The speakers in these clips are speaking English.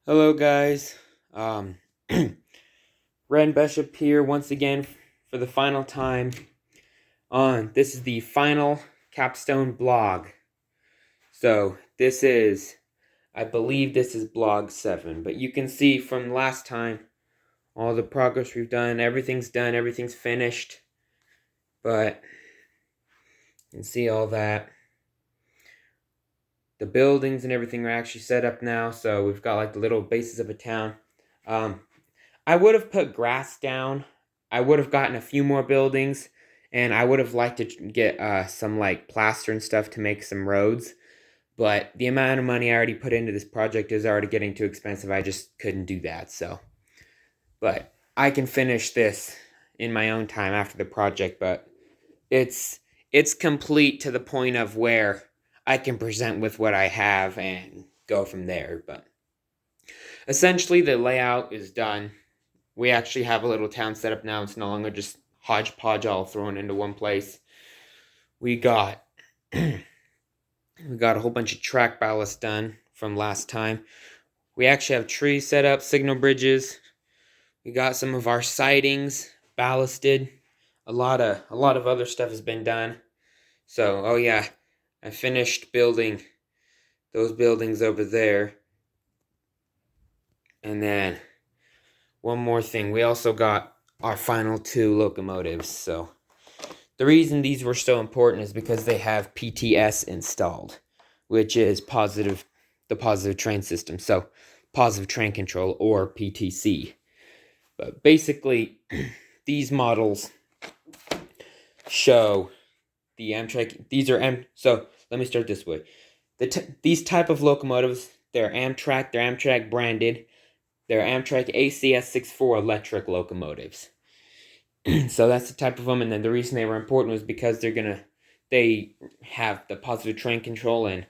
Hello, guys. Um, Ren Bishop here once again for the final time. This is the final Capstone blog. So I believe this is blog 7. But you can see from last time all the progress we've done. Everything's done. Everything's finished. But you can see all that. The buildings and everything are actually set up now. So we've got like the little bases of a town. I would have put grass down. I would have gotten a few more buildings, and I would have liked to get some like plaster and stuff to make some roads. But the amount of money I already put into this project is already getting too expensive. I just couldn't do that. But I can finish this in my own time after the project. But it's it's complete to the point of where I can present with what I have and go from there. But essentially, the layout is done. We actually have a little town set up now. It's no longer just hodgepodge all thrown into one place. We got we got a whole bunch of track ballast done from last time. We actually have trees set up, signal bridges. We got some of our sidings ballasted. A lot of other stuff has been done. So, oh yeah, I finished building those buildings over there. And then one more thing, we also got our final 2 locomotives. So the reason these were so important is because they have PTS installed, which is the positive train system. So positive train control, or PTC. But basically, these models show the Amtrak. So let me start this way. These type of locomotives, they're Amtrak branded. They're Amtrak ACS64 electric locomotives. So that's the type of them, and then the reason they were important was because they have the positive train control and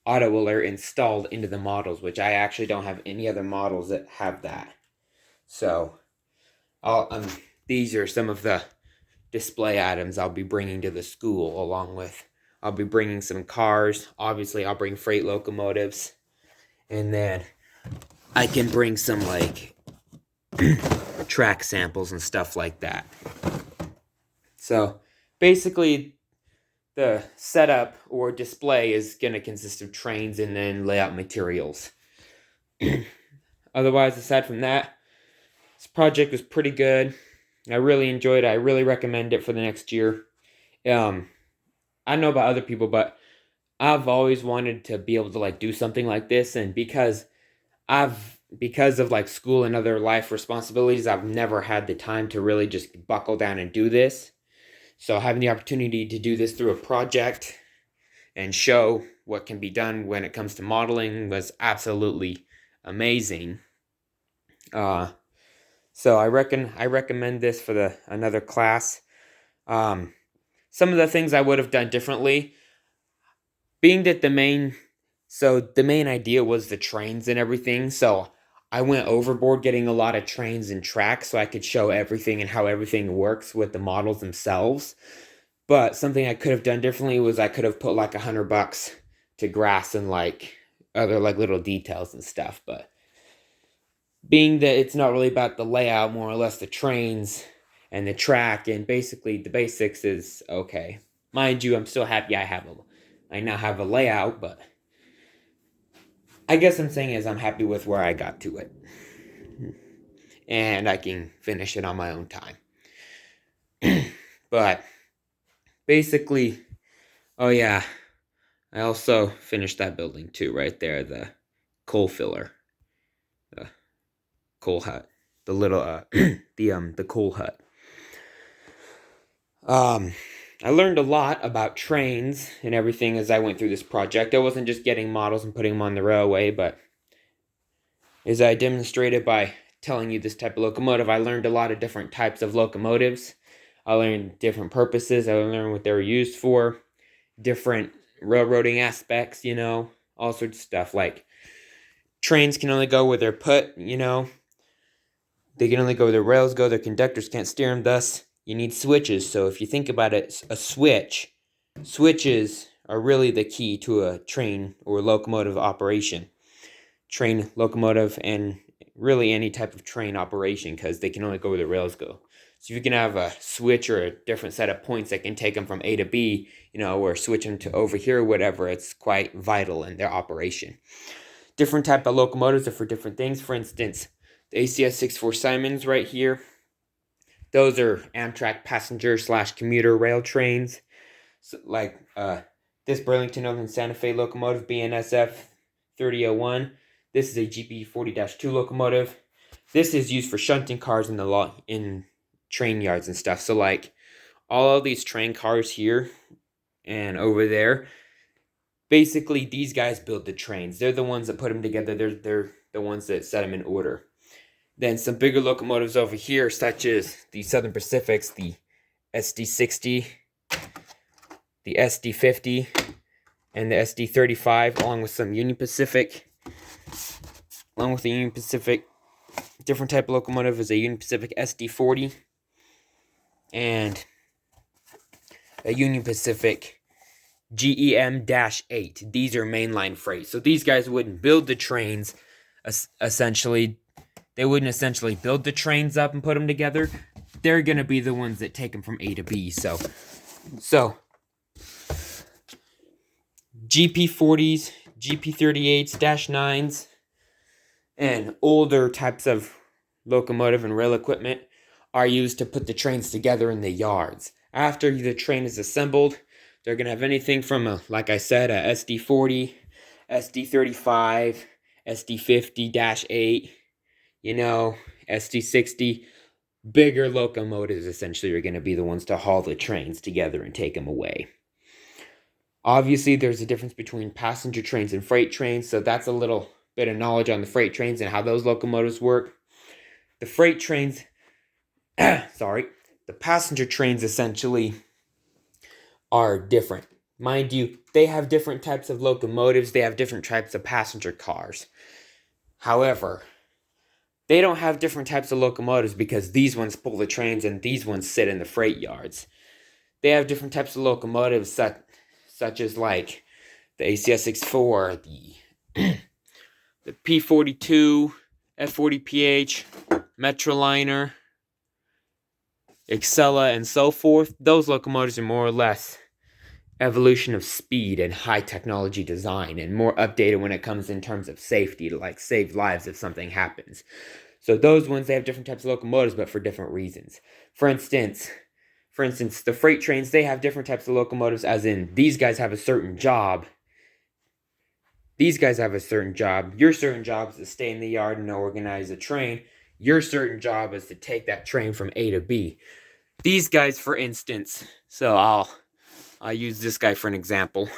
auto alert installed into the models, which I actually don't have any other models that have that. So these are some of the display items I'll be bringing to the school, along with I'll be bringing some cars. Obviously, I'll bring freight locomotives, and then I can bring some like track samples and stuff like that. So basically, the setup or display is going to consist of trains and then layout materials. Otherwise, aside from that, this project was pretty good. I really enjoyed it. I really recommend it for the next year. I don't know about other people, but I've always wanted to be able to like do something like this, and because of like school and other life responsibilities, I've never had the time to really just buckle down and do this. So having the opportunity to do this through a project and show what can be done when it comes to modeling was absolutely amazing. So I recommend this for another class. Some of the things I would have done differently, being that the main idea was the trains and everything. So I went overboard getting a lot of trains and tracks so I could show everything and how everything works with the models themselves. But something I could have done differently was I could have put like $100 to grass and like other like little details and stuff. But being that it's not really about the layout, more or less the trains and the track, and basically the basics is okay. Mind you, I'm still happy I now have a layout, but I guess I'm saying is I'm happy with where I got to it. And I can finish it on my own time. But basically, oh yeah, I also finished that building too, right there, the coal filler, the coal hut, the little the coal hut. I learned a lot about trains and everything as I went through this project. I wasn't just getting models and putting them on the railway, but as I demonstrated by telling you this type of locomotive, I learned a lot of different types of locomotives. I learned different purposes. I learned what they were used for, different railroading aspects, all sorts of stuff. Like trains can only go where they're put, they can only go where the rails go. Their conductors can't steer them. Thus, you need switches. So if you think about it, switches are really the key to a train or locomotive operation. train locomotive and really any type of train operation, because they can only go where the rails go. So if you can have a switch or a different set of points that can take them from A to B, or switch them to over here or whatever, it's quite vital in their operation. Different type of locomotives are for different things. For instance, the ACS 64 Simons right here, those are Amtrak passenger / commuter rail trains. So, like this Burlington Northern Santa Fe locomotive, BNSF 3001. This is a GP 40-2 locomotive. This is used for shunting cars in train yards and stuff. So like all of these train cars here and over there, basically these guys build the trains. They're the ones that put them together. They're the ones that set them in order. Then some bigger locomotives over here, such as the Southern Pacifics, the SD60, the SD50, and the SD35, along with some Union Pacific. Along with the Union Pacific, different type of locomotive is a Union Pacific SD40 and a Union Pacific GEM-8. These are mainline freight. So these guys wouldn't build the trains, essentially. They wouldn't essentially build the trains up and put them together. They're going to be the ones that take them from A to B. So GP40s, GP38s, -9s, and older types of locomotive and rail equipment are used to put the trains together in the yards. After the train is assembled, they're going to have anything from, like I said, a SD40, SD35, SD50-8, SD60. Bigger locomotives essentially are going to be the ones to haul the trains together and take them away. Obviously, there's a difference between passenger trains and freight trains, so that's a little bit of knowledge on the freight trains and how those locomotives work. The freight trains, the passenger trains essentially are different. Mind you, they have different types of locomotives, they have different types of passenger cars. However, they don't have different types of locomotives because these ones pull the trains and these ones sit in the freight yards. They have different types of locomotives such as like the ACS 64, the P42, F40PH, Metroliner, Excella, and so forth. Those locomotives are more or less evolution of speed and high technology design and more updated when it comes in terms of safety to like save lives if something happens. So those ones, they have different types of locomotives but for different reasons. For instance, the freight trains, they have different types of locomotives, as in these guys have a certain job. These guys have a certain job. Your certain job is to stay in the yard and organize a train. Your certain job is to take that train from A to B. These guys, for instance, so I'll use this guy for an example.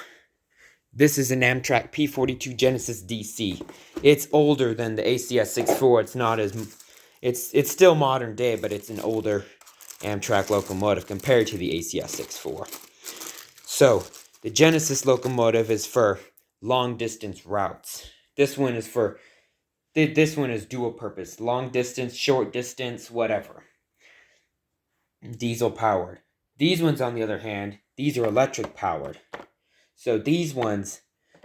This is an Amtrak P42 Genesis DC. It's older than the ACS 64. It's not as... It's still modern day, but it's an older Amtrak locomotive compared to the ACS 64. So, the Genesis locomotive is for long distance routes. This one is dual purpose. Long distance, short distance, whatever. Diesel powered. These ones, on the other hand, these are electric powered. So these ones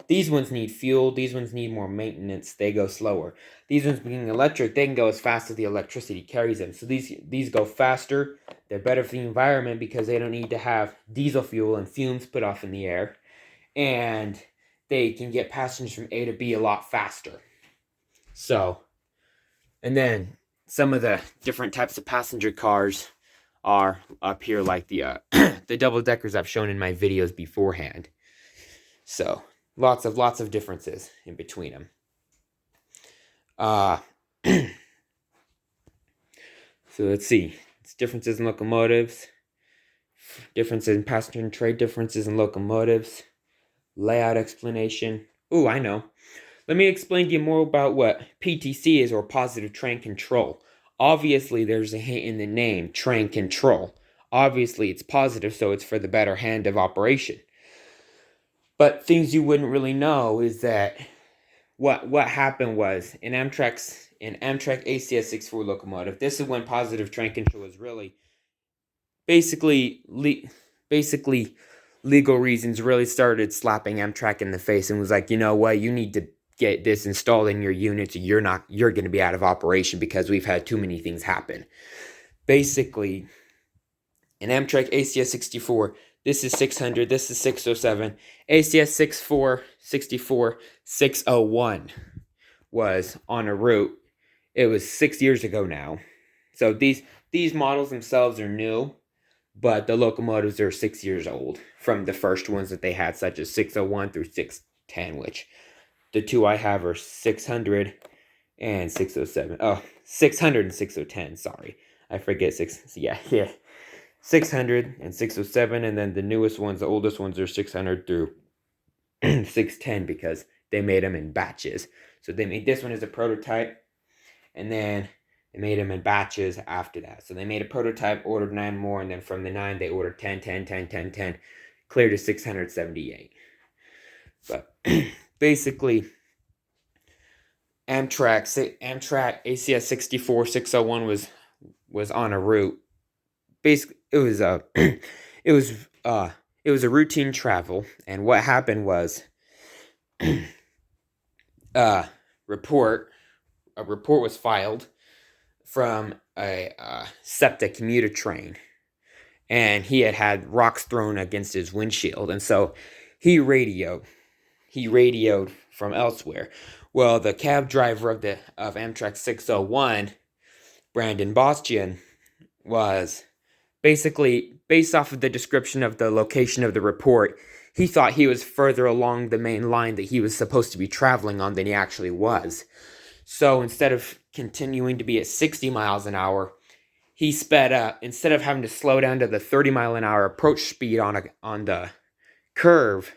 need fuel. These ones need more maintenance. They go slower. These ones being electric, they can go as fast as the electricity carries them. So these go faster. They're better for the environment because they don't need to have diesel fuel and fumes put off in the air. And they can get passengers from A to B a lot faster. So, and then some of the different types of passenger cars are up here, like the the double deckers I've shown in my videos beforehand. So lots of differences in between them. So let's see. It's differences in locomotives, differences in passenger and trade, differences in locomotives, layout explanation. Ooh, I know. Let me explain to you more about what PTC is, or positive train control. Obviously, there's a hint in the name, train control. Obviously, it's positive, so it's for the better hand of operation. But things you wouldn't really know is that what happened was in Amtrak ACS 64 locomotive, this is when positive train control was really basically legal reasons really started slapping Amtrak in the face and was like, you know what, you need to get this installed in your units, you're going to be out of operation because we've had too many things happen. Basically, an Amtrak ACS 64, this is 600, this is 607. ACS 64 601 was on a route. It was 6 years ago now. So these models themselves are new, but the locomotives are 6 years old from the first ones that they had, such as 601 through 610, which the two I have are 600 and 607. Oh, 600 and 610, sorry. I forget 600 and 607, and then the newest ones, the oldest ones, are 600 through 610 because they made them in batches. So they made this one as a prototype, and then they made them in batches after that. So they made a prototype, ordered 9 more, and then from the 9 they ordered 10, 10, 10, 10, 10, cleared to 678. But basically, Amtrak ACS 64 601 was on a route. Basically, it was a routine travel, and what happened was a report was filed from a SEPTA commuter train, and he had rocks thrown against his windshield, and so he radioed from elsewhere. Well, the cab driver of Amtrak 601, Brandon Bastian, was basically, based off of the description of the location of the report, he thought he was further along the main line that he was supposed to be traveling on than he actually was. So instead of continuing to be at 60 miles an hour, he sped up. Instead of having to slow down to the 30 mile an hour approach speed on the curve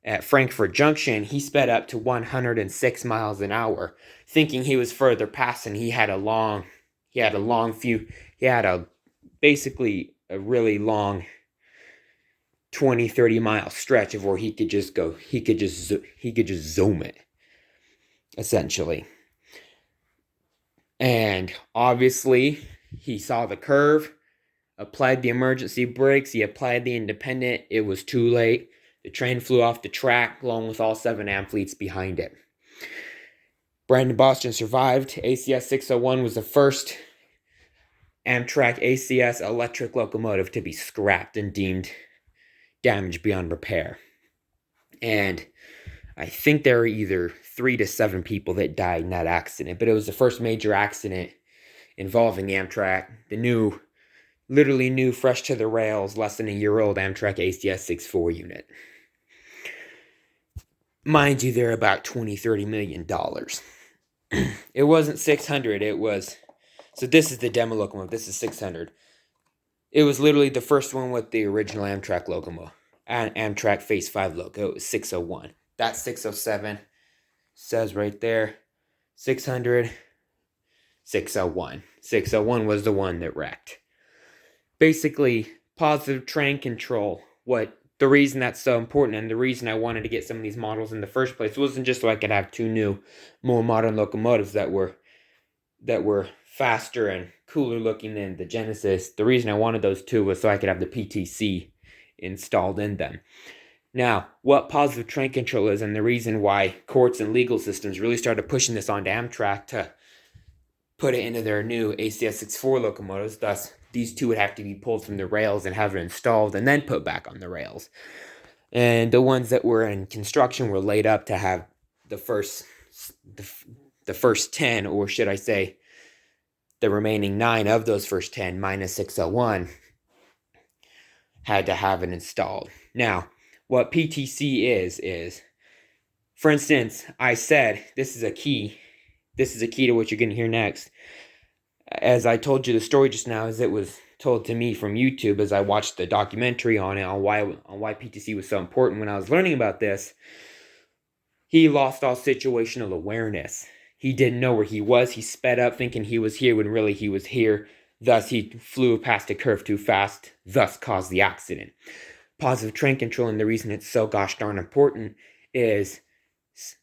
at Frankfurt Junction, he sped up to 106 miles an hour, thinking he was further past, and he had basically a really long 20-30 mile stretch of where he could just zoom it, essentially. And obviously he saw the curve, applied the emergency brakes, he applied the independent. It was too late. The train flew off the track along with all 7 amphitheats behind it. Brandon Bastian survived. ACS 601 was the first Amtrak ACS electric locomotive to be scrapped and deemed damaged beyond repair. And I think there were either 3 to 7 people that died in that accident, but it was the first major accident involving the Amtrak, the literally new, fresh to the rails, less than a year old Amtrak ACS 64 unit. Mind you, they're about $20-30 million. It wasn't 600, it was... So this is the demo locomotive, this is 600. It was literally the first one with the original Amtrak locomotive. And Amtrak Phase 5 logo, it was 601. That's 607. Says right there, 600, 601. 601 was the one that wrecked. Basically, positive train control. The reason that's so important, and the reason I wanted to get some of these models in the first place, wasn't just so I could have 2 new, more modern locomotives that were faster and cooler looking than the Genesis. The reason I wanted those 2 was so I could have the PTC installed in them. Now, what positive train control is, and the reason why courts and legal systems really started pushing this onto Amtrak to put it into their new ACS 64 locomotives, thus these 2 would have to be pulled from the rails and have it installed and then put back on the rails. And the ones that were in construction were laid up to have the first 10, or should I say, the remaining 9 of those first 10, minus 601, had to have it installed. Now, what PTC is, for instance, I said, this is a key to what you're going to hear next. As I told you the story just now, as it was told to me from YouTube as I watched the documentary on it, on why PTC was so important. When I was learning about this, he lost all situational awareness. He didn't know where he was. He sped up thinking he was here when really he was here. Thus, he flew past a curve too fast, thus caused the accident. Positive train control, and the reason it's so gosh darn important is,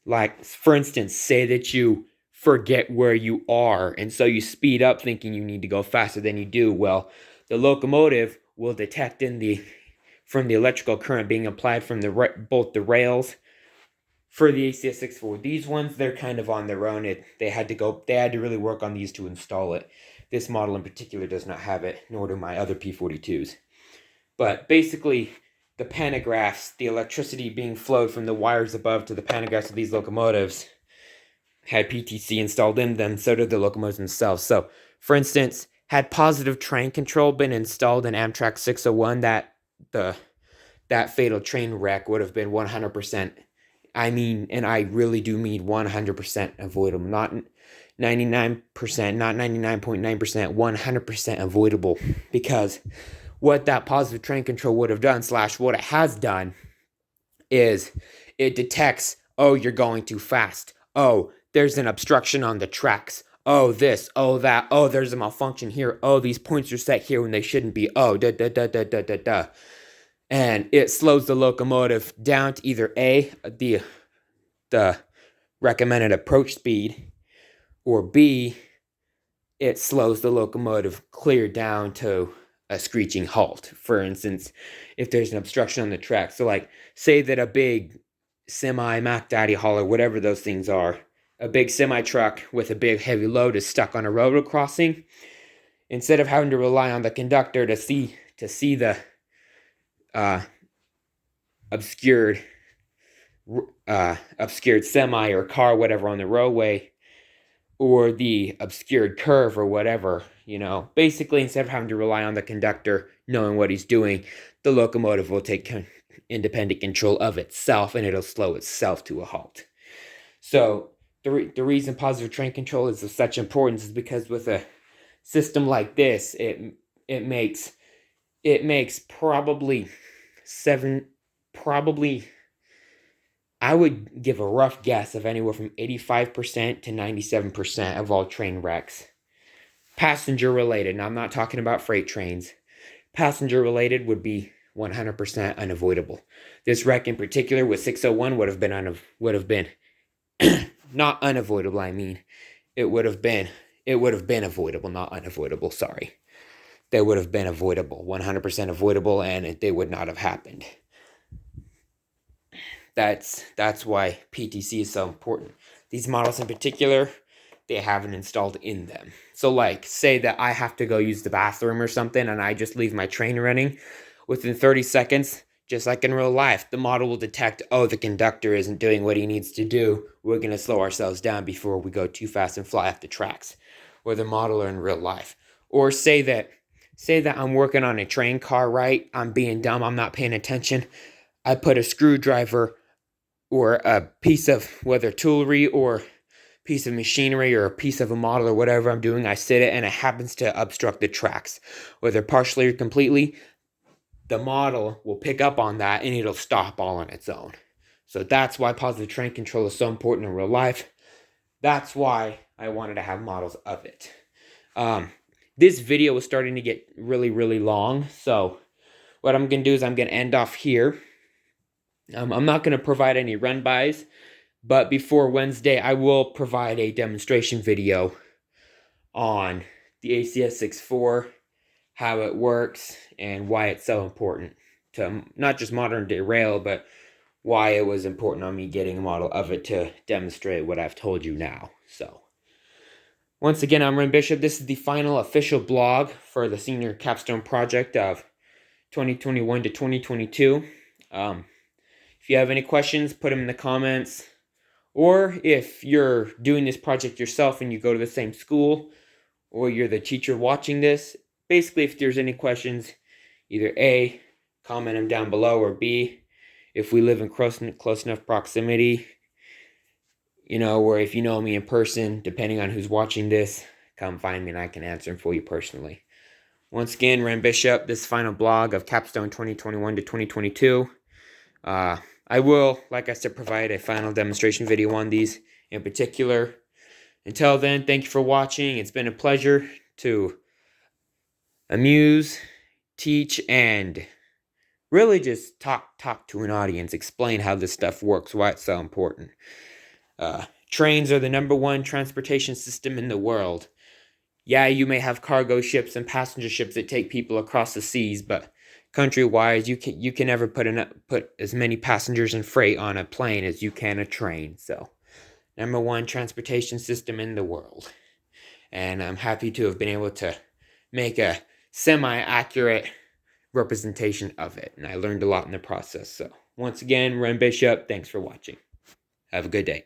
like, for instance, say that you forget where you are, and so you speed up thinking you need to go faster than you do. Well, the locomotive will detect from the electrical current being applied from both the rails for the ACS 64. These ones, they're kind of on their own. They had to really work on these to install it. This model in particular does not have it, nor do my other P42s. But basically, the pantographs, the electricity being flowed from the wires above to the pantographs of these locomotives, had PTC installed in them, so did the locomotives themselves. So, for instance, had positive train control been installed in Amtrak 601, that fatal train wreck would have been 100%. I mean, and I really do mean 100% avoidable, not 99%, not 99.9%, 100% avoidable. Because what that positive train control would have done, / what it has done, is it detects, oh, you're going too fast. Oh, there's an obstruction on the tracks. Oh, this, oh, that. Oh, there's a malfunction here. Oh, these points are set here when they shouldn't be. Oh, da da da da da da da. And it slows the locomotive down to either A, the recommended approach speed, or B, it slows the locomotive clear down to a screeching halt. For instance, if there's an obstruction on the track. So, like, say that a big semi, Mac Daddy hauler, whatever those things are, a big semi truck with a big heavy load is stuck on a railroad crossing. Instead of having to rely on the conductor to see the obscured semi or car, whatever, on the roadway, or the obscured curve or whatever, basically, instead of having to rely on the conductor knowing what he's doing, the locomotive will take independent control of itself, and it'll slow itself to a halt. So the reason positive train control is of such importance is because with a system like this, it makes probably I would give a rough guess of anywhere from 85% to 97% of all train wrecks. Passenger related, now I'm not talking about freight trains. Passenger related would be 100% unavoidable. This wreck in particular with 601 would have been not unavoidable, I mean. It would have been avoidable, not unavoidable, sorry. They would have been avoidable, 100% avoidable, and they would not have happened. That's why PTC is so important. These models in particular, they have it installed in them. So, like, say that I have to go use the bathroom or something, and I just leave my train running. Within 30 seconds, just like in real life, the model will detect, oh, the conductor isn't doing what he needs to do. We're going to slow ourselves down before we go too fast and fly off the tracks. Or the model or in real life. Or say that I'm working on a train car, right? I'm being dumb. I'm not paying attention. I put a screwdriver or a piece of, whether toolery or piece of machinery or a piece of a model or whatever I'm doing, I sit it and it happens to obstruct the tracks, whether partially or completely. The model will pick up on that and it'll stop all on its own. So that's why positive train control is so important in real life. That's why I wanted to have models of it. This video was starting to get really, really long. So what I'm going to do is I'm going to end off here. I'm not going to provide any run-bys, but before Wednesday, I will provide a demonstration video on the ACS 64, how it works, and why it's so important to not just modern day rail, but why it was important on me getting a model of it to demonstrate what I've told you now. So, once again, I'm Ren Bishop. This is the final official blog for the Senior Capstone project of 2021 to 2022. If you have any questions, put them in the comments. Or if you're doing this project yourself and you go to the same school, or you're the teacher watching this, basically if there's any questions, either A, comment them down below, or B, if we live in close enough proximity, or if you know me in person, depending on who's watching this, come find me and I can answer them for you personally. Once again, Ren Bishop, this final blog of Capstone 2021 to 2022. I will, like I said, provide a final demonstration video on these in particular. Until then, thank you for watching. It's been a pleasure to amuse, teach, and really just talk to an audience, explain how this stuff works, why it's so important. Trains are the #1 transportation system in the world. Yeah, you may have cargo ships and passenger ships that take people across the seas, but country-wise, you can never put as many passengers and freight on a plane as you can a train. So, number one transportation system in the world. And I'm happy to have been able to make a semi-accurate representation of it. And I learned a lot in the process. So, once again, Ren Bishop, thanks for watching. Have a good day.